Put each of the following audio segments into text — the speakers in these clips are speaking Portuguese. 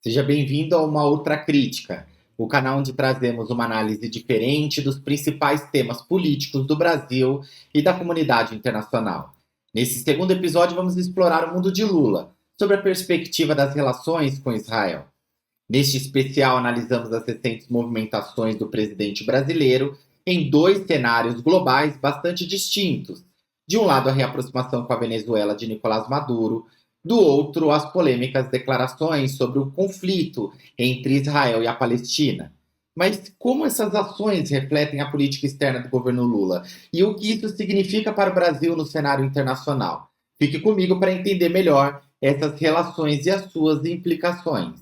Seja bem-vindo a uma outra crítica, o canal onde trazemos uma análise diferente dos principais temas políticos do Brasil e da comunidade internacional. Nesse segundo episódio, vamos explorar o mundo de Lula, sob a perspectiva das relações com Israel. Neste especial, analisamos as recentes movimentações do presidente brasileiro em dois cenários globais bastante distintos. De um lado, a reaproximação com a Venezuela de Nicolás Maduro, do outro, as polêmicas declarações sobre o conflito entre Israel e a Palestina. Mas como essas ações refletem a política externa do governo Lula e o que isso significa para o Brasil no cenário internacional? Fique comigo para entender melhor essas relações e as suas implicações.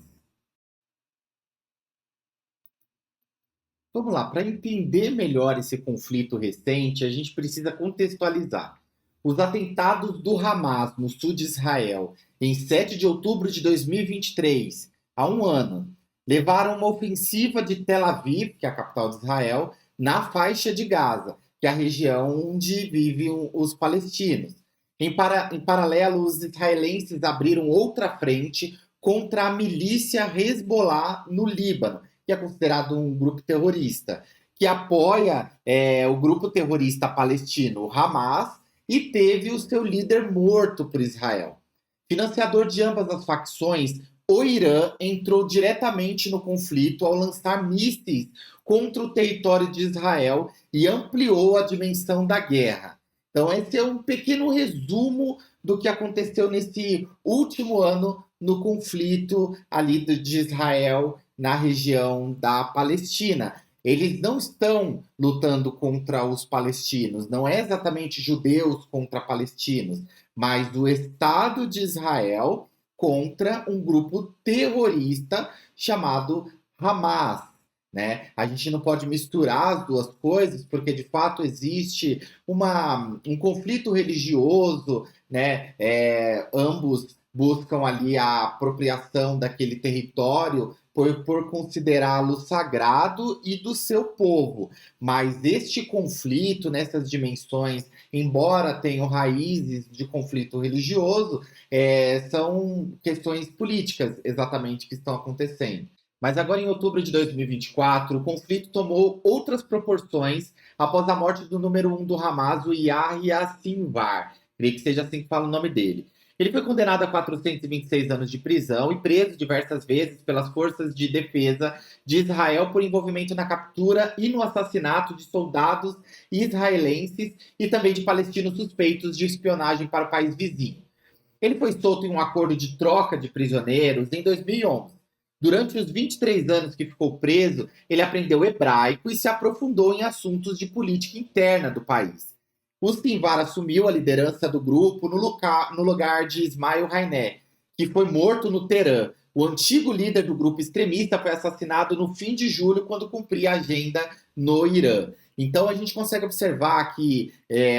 Vamos lá, para entender melhor esse conflito recente, a gente precisa contextualizar. Os atentados do Hamas no sul de Israel, em 7 de outubro de 2023, há um ano, levaram uma ofensiva de Tel Aviv, que é a capital de Israel, na faixa de Gaza, que é a região onde vivem os palestinos. Em paralelo, os israelenses abriram outra frente contra a milícia Hezbollah no Líbano, que é considerado um grupo terrorista, que apoia o grupo terrorista palestino, o Hamas, e teve o seu líder morto por Israel. Financiador de ambas as facções, o Irã entrou diretamente no conflito ao lançar mísseis contra o território de Israel e ampliou a dimensão da guerra. Então, esse é um pequeno resumo do que aconteceu nesse último ano no conflito ali de Israel na região da Palestina. Eles não estão lutando contra os palestinos, não é exatamente judeus contra palestinos, mas o Estado de Israel contra um grupo terrorista chamado Hamas. Né? A gente não pode misturar as duas coisas, porque de fato existe um conflito religioso, né? Ambos buscam ali a apropriação daquele território por considerá-lo sagrado e do seu povo. Mas este conflito, nessas dimensões, embora tenham raízes de conflito religioso, são questões políticas exatamente que estão acontecendo. Mas agora, em outubro de 2024, o conflito tomou outras proporções após a morte do número um do Hamas, o Yahya Sinwar. Creio que seja assim que fala o nome dele. Ele foi condenado a 426 anos de prisão e preso diversas vezes pelas forças de defesa de Israel por envolvimento na captura e no assassinato de soldados israelenses e também de palestinos suspeitos de espionagem para o país vizinho. Ele foi solto em um acordo de troca de prisioneiros em 2011. Durante os 23 anos que ficou preso, ele aprendeu hebraico e se aprofundou em assuntos de política interna do país. O Sinvar assumiu a liderança do grupo no lugar de Ismail Haniyeh, que foi morto no Teherã. O antigo líder do grupo extremista foi assassinado no fim de julho, quando cumpria a agenda no Irã. Então a gente consegue observar que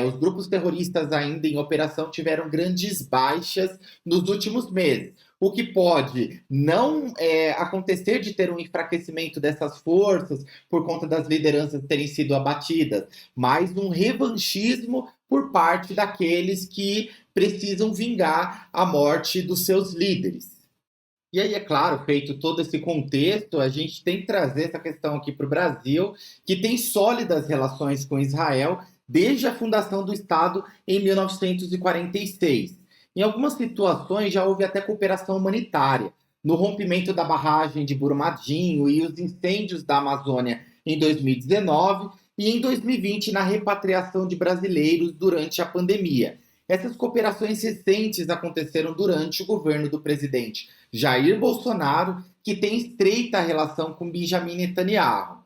os grupos terroristas ainda em operação tiveram grandes baixas nos últimos meses. O que pode não acontecer de ter um enfraquecimento dessas forças por conta das lideranças terem sido abatidas, mas um revanchismo por parte daqueles que precisam vingar a morte dos seus líderes. E aí, é claro, feito todo esse contexto, a gente tem que trazer essa questão aqui para o Brasil, que tem sólidas relações com Israel desde a fundação do Estado em 1946. Em algumas situações já houve até cooperação humanitária. No rompimento da barragem de Brumadinho e os incêndios da Amazônia em 2019 e em 2020 na repatriação de brasileiros durante a pandemia. Essas cooperações recentes aconteceram durante o governo do presidente Jair Bolsonaro, que tem estreita relação com Benjamin Netanyahu.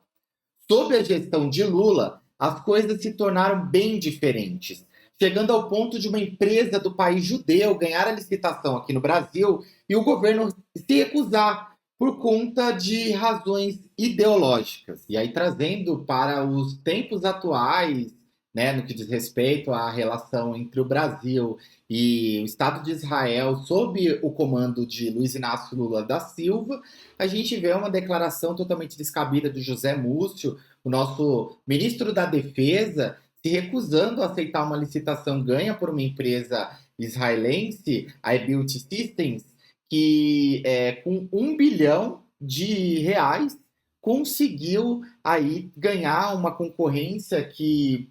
Sob a gestão de Lula, as coisas se tornaram bem diferentes, chegando ao ponto de uma empresa do país judeu ganhar a licitação aqui no Brasil e o governo se recusar por conta de razões ideológicas. E aí, trazendo para os tempos atuais, né, no que diz respeito à relação entre o Brasil e o Estado de Israel, sob o comando de Luiz Inácio Lula da Silva, a gente vê uma declaração totalmente descabida do José Múcio, o nosso ministro da Defesa, se recusando a aceitar uma licitação ganha por uma empresa israelense, a Ebuild Systems, que com 1 bilhão de reais conseguiu aí ganhar uma concorrência que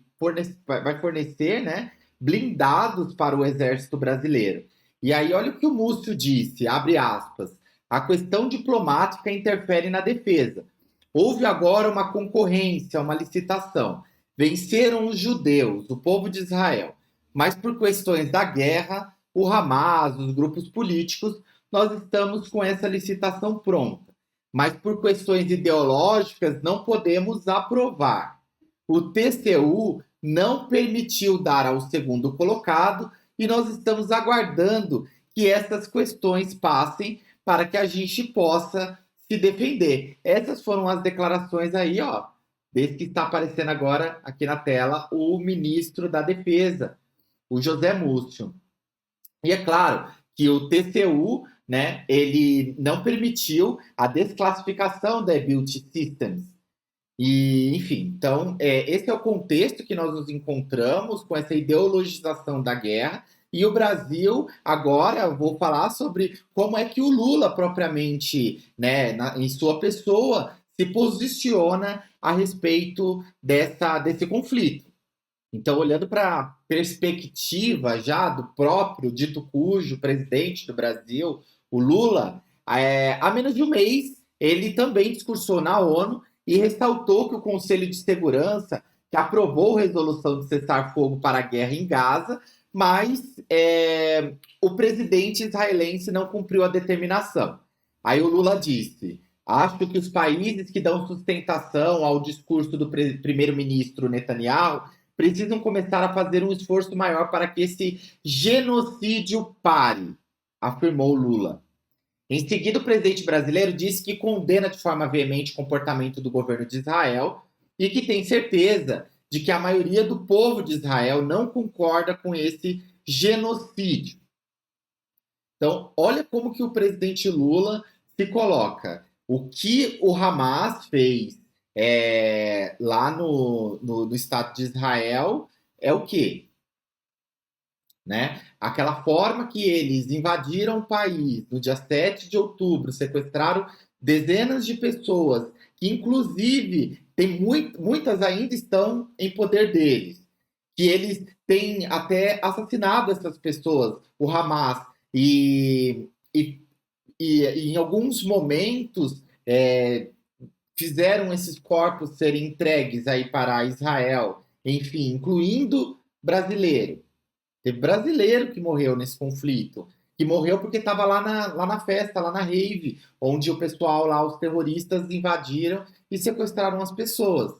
vai fornecer, né, blindados para o Exército Brasileiro. E aí, olha o que o Múcio disse, abre aspas, a questão diplomática interfere na defesa. Houve agora uma concorrência, uma licitação. Venceram os judeus, o povo de Israel. Mas por questões da guerra, o Hamas, os grupos políticos, nós estamos com essa licitação pronta. Mas por questões ideológicas, não podemos aprovar. O TCU não permitiu dar ao segundo colocado e nós estamos aguardando que essas questões passem para que a gente possa se defender. Essas foram as declarações aí, ó, desse que está aparecendo agora aqui na tela, o ministro da Defesa, o José Múcio. E é claro que o TCU, né, ele não permitiu a desclassificação da Build Systems. E, enfim, então, esse é o contexto que nós nos encontramos com essa ideologização da guerra. E o Brasil, agora, eu vou falar sobre como é que o Lula, propriamente, né, em sua pessoa, se posiciona a respeito desse conflito. Então, olhando para a perspectiva já do próprio dito cujo presidente do Brasil, o Lula, há menos de um mês, ele também discursou na ONU e ressaltou que o Conselho de Segurança, que aprovou a resolução de cessar-fogo para a guerra em Gaza, mas o presidente israelense não cumpriu a determinação. Aí o Lula disse: acho que os países que dão sustentação ao discurso do primeiro-ministro Netanyahu precisam começar a fazer um esforço maior para que esse genocídio pare, afirmou Lula. Em seguida, o presidente brasileiro disse que condena de forma veemente o comportamento do governo de Israel e que tem certeza de que a maioria do povo de Israel não concorda com esse genocídio. Então, olha como que o presidente Lula se coloca. O que o Hamas fez lá no Estado de Israel é o quê? Né? Aquela forma que eles invadiram o país no dia 7 de outubro, sequestraram dezenas de pessoas, que inclusive muitas ainda estão em poder deles, que eles têm até assassinado essas pessoas, o Hamas, e em alguns momentos fizeram esses corpos serem entregues aí para Israel, enfim, incluindo brasileiro. Teve brasileiro que morreu nesse conflito, que morreu porque estava lá na festa, lá na rave, onde o pessoal lá, os terroristas, invadiram e sequestraram as pessoas.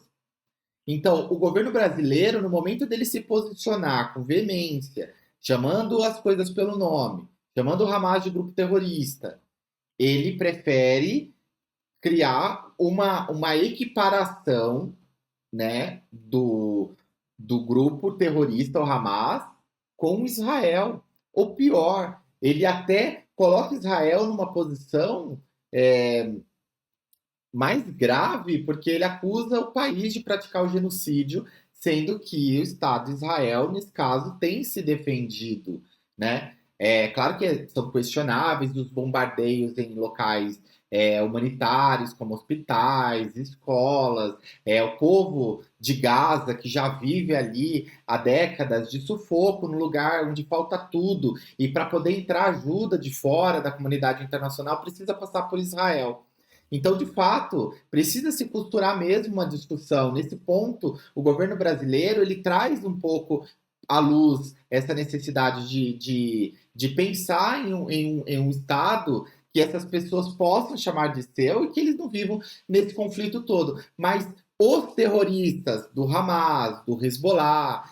Então, o governo brasileiro, no momento dele se posicionar com veemência, chamando as coisas pelo nome, chamando o Hamas de grupo terrorista, ele prefere criar uma equiparação, né, do grupo terrorista, o Hamas, com Israel. Ou pior, ele até coloca Israel numa posição mais grave, porque ele acusa o país de praticar o genocídio, sendo que o Estado de Israel, nesse caso, tem se defendido, né? É claro que são questionáveis os bombardeios em locais humanitários, como hospitais, escolas, o povo de Gaza, que já vive ali há décadas de sufoco, no lugar onde falta tudo, e para poder entrar ajuda de fora da comunidade internacional, precisa passar por Israel. Então, de fato, precisa se costurar mesmo uma discussão. Nesse ponto, o governo brasileiro ele traz um pouco à luz essa necessidade de pensar em um Estado que essas pessoas possam chamar de seu e que eles não vivam nesse conflito todo. Mas os terroristas do Hamas, do Hezbollah,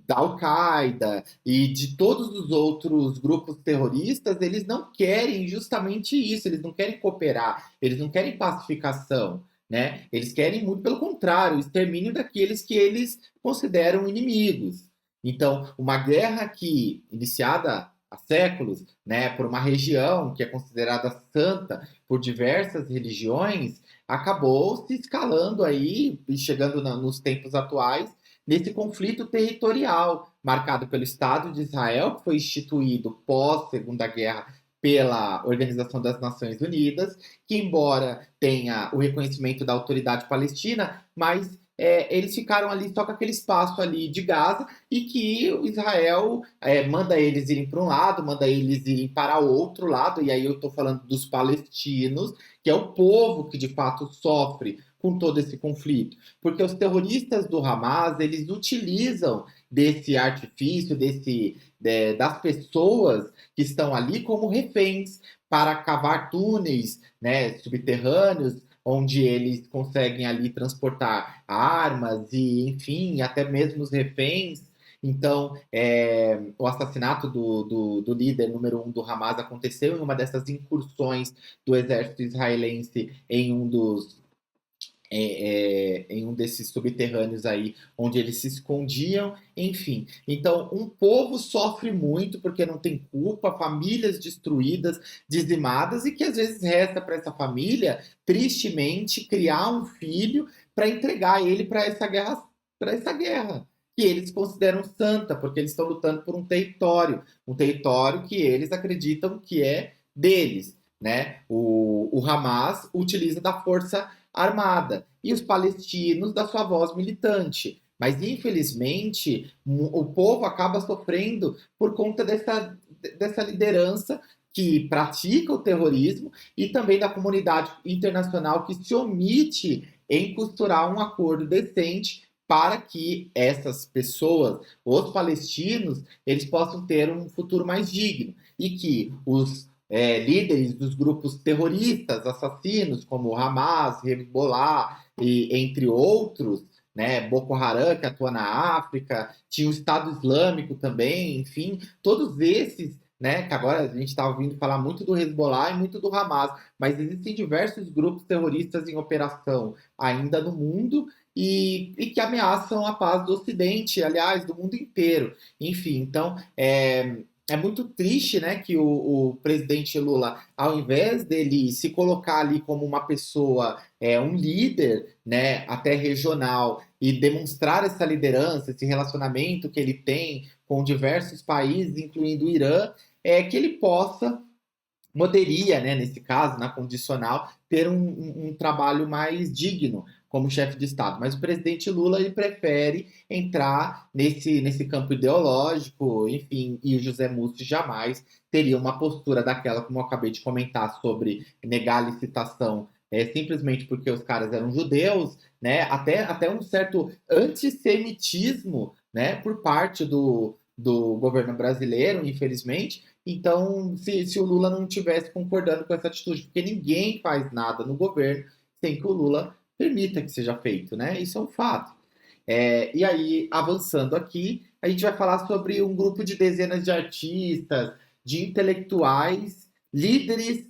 da Al-Qaeda e de todos os outros grupos terroristas, eles não querem justamente isso, eles não querem cooperar, eles não querem pacificação, né? Eles querem, muito pelo contrário, o extermínio daqueles que eles consideram inimigos. Então, uma guerra que, iniciada há séculos, né, por uma região que é considerada santa por diversas religiões, acabou se escalando aí e chegando nos tempos atuais nesse conflito territorial marcado pelo Estado de Israel, que foi instituído pós Segunda Guerra pela Organização das Nações Unidas, que embora tenha o reconhecimento da autoridade palestina, mas eles ficaram ali só com aquele espaço ali de Gaza e que o Israel manda eles irem para um lado, manda eles irem para o outro lado, e aí eu estou falando dos palestinos, que é o povo que de fato sofre com todo esse conflito. Porque os terroristas do Hamas, eles utilizam desse artifício, das pessoas que estão ali como reféns para cavar túneis, né, subterrâneos, onde eles conseguem ali transportar armas e, enfim, até mesmo os reféns. Então, o assassinato do líder número 1 do Hamas aconteceu em uma dessas incursões do exército israelense em um desses subterrâneos aí, onde eles se escondiam, enfim. Então, um povo sofre muito porque não tem culpa, famílias destruídas, dizimadas, e que às vezes resta para essa família, tristemente, criar um filho para entregar ele para essa guerra. Que eles consideram santa, porque eles estão lutando por um território que eles acreditam que é deles. Né? O Hamas utiliza da força armada e os palestinos da sua voz militante. Mas, infelizmente, o povo acaba sofrendo por conta dessa liderança que pratica o terrorismo e também da comunidade internacional que se omite em costurar um acordo decente para que essas pessoas, os palestinos, eles possam ter um futuro mais digno e que os líderes dos grupos terroristas, assassinos, como Hamas, Hezbollah, e, entre outros, né, Boko Haram, que atua na África, tinha o Estado Islâmico também, enfim, todos esses, né, que agora a gente está ouvindo falar muito do Hezbollah e muito do Hamas, mas existem diversos grupos terroristas em operação ainda no mundo e que ameaçam a paz do Ocidente, aliás, do mundo inteiro. Enfim, então, é muito triste, né, que o presidente Lula, ao invés dele se colocar ali como uma pessoa, um líder, né, até regional, e demonstrar essa liderança, esse relacionamento que ele tem com diversos países, incluindo o Irã, que ele poderia, né, nesse caso, na condicional, ter um trabalho mais digno como chefe de Estado. Mas o presidente Lula ele prefere entrar nesse campo ideológico, enfim, e o José Múcio jamais teria uma postura daquela, como eu acabei de comentar, sobre negar a licitação simplesmente porque os caras eram judeus, né? Até um certo antissemitismo, né, por parte do governo brasileiro, infelizmente. Então, se o Lula não estivesse concordando com essa atitude, porque ninguém faz nada no governo sem que o Lula permita que seja feito, né? Isso é um fato. E aí, avançando aqui, a gente vai falar sobre um grupo de dezenas de artistas, de intelectuais, líderes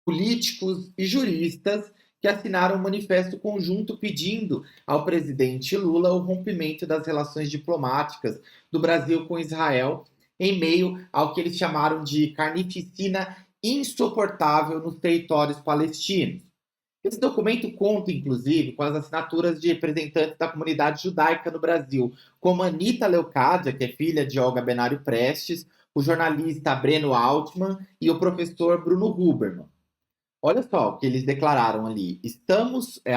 políticos e juristas que assinaram um manifesto conjunto pedindo ao presidente Lula o rompimento das relações diplomáticas do Brasil com Israel em meio ao que eles chamaram de carnificina insuportável nos territórios palestinos. Esse documento conta, inclusive, com as assinaturas de representantes da comunidade judaica no Brasil, como Anita Leocádia, que é filha de Olga Benário Prestes, o jornalista Breno Altman e o professor Bruno Huberman. Olha só o que eles declararam ali.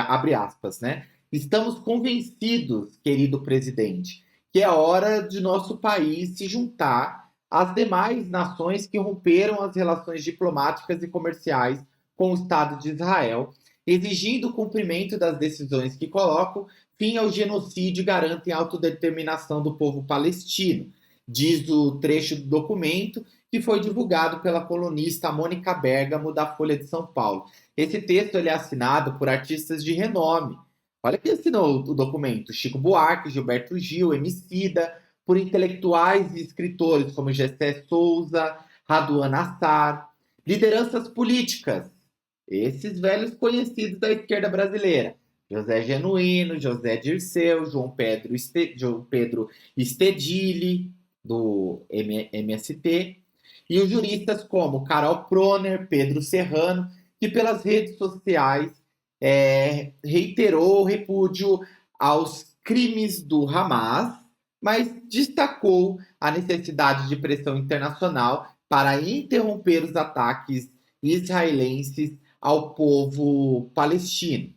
Abre aspas, né? Estamos convencidos, querido presidente, que é hora de nosso país se juntar às demais nações que romperam as relações diplomáticas e comerciais com o Estado de Israel, exigindo o cumprimento das decisões que colocam fim ao genocídio e garantem a autodeterminação do povo palestino, diz o trecho do documento que foi divulgado pela colunista Mônica Bergamo, da Folha de São Paulo. Esse texto ele é assinado por artistas de renome. Olha quem assinou o documento: Chico Buarque, Gilberto Gil, Emicida, por intelectuais e escritores como Gessé Souza, Raduan Assar, lideranças políticas, esses velhos conhecidos da esquerda brasileira: José Genuíno, José Dirceu, João Pedro Stedili, do MST, e os juristas como Carol Proner, Pedro Serrano, que pelas redes sociais reiterou o repúdio aos crimes do Hamas, mas destacou a necessidade de pressão internacional para interromper os ataques israelenses ao povo palestino.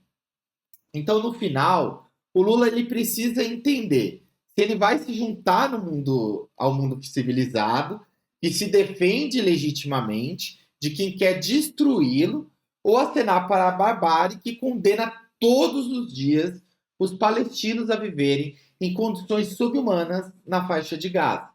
Então, no final, o Lula ele precisa entender se ele vai se juntar no mundo, ao mundo civilizado, que se defende legitimamente de quem quer destruí-lo, ou acenar para a barbárie que condena todos os dias os palestinos a viverem em condições subhumanas na faixa de Gaza.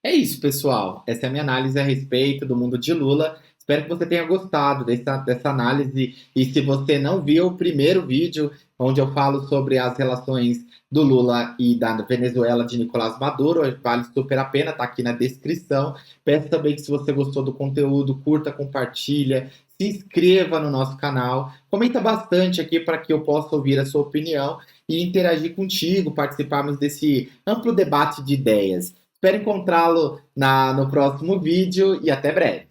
É isso, pessoal. Essa é a minha análise a respeito do mundo de Lula. Espero que você tenha gostado dessa análise. E se você não viu o primeiro vídeo, onde eu falo sobre as relações do Lula e da Venezuela de Nicolás Maduro, vale super a pena, tá aqui na descrição. Peço também que se você gostou do conteúdo, curta, compartilha, se inscreva no nosso canal, comenta bastante aqui para que eu possa ouvir a sua opinião e interagir contigo, participarmos desse amplo debate de ideias. Espero encontrá-lo no próximo vídeo e até breve.